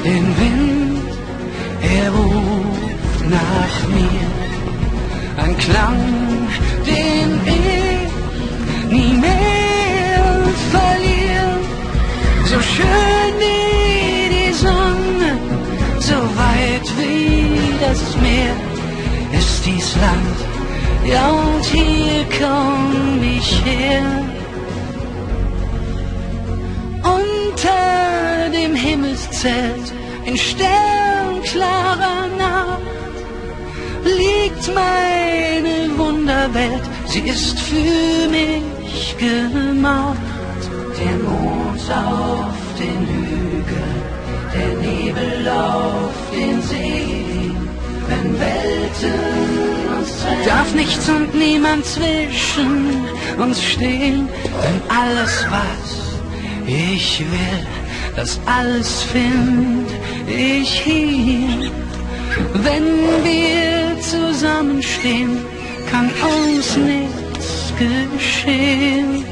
Den Wind, er ruft nach mir. Ein Klang, den ich nie mehr verliere. So schön wie die Sonne, so weit wie das Meer ist dies Land. Ja, und hier komm ich her. Unter dem Himmelszelt in sternklarer Nacht liegt meine Wunderwelt, sie ist für mich gemacht. Der Mond auf den Hügeln, der Nebel auf den See, wenn Welten uns trennen, darf nichts und niemand zwischen uns stehen. Denn alles, was ich will, das alles find ich hier. Wenn wir zusammenstehen, kann uns nichts geschehen.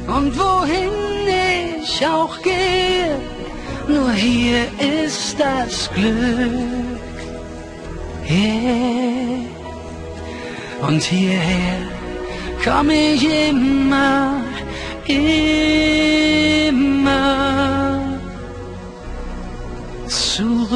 Und wohin ich auch gehe, nur hier ist das Glück. Yeah. Und hierher komm ich immer, immer zurück.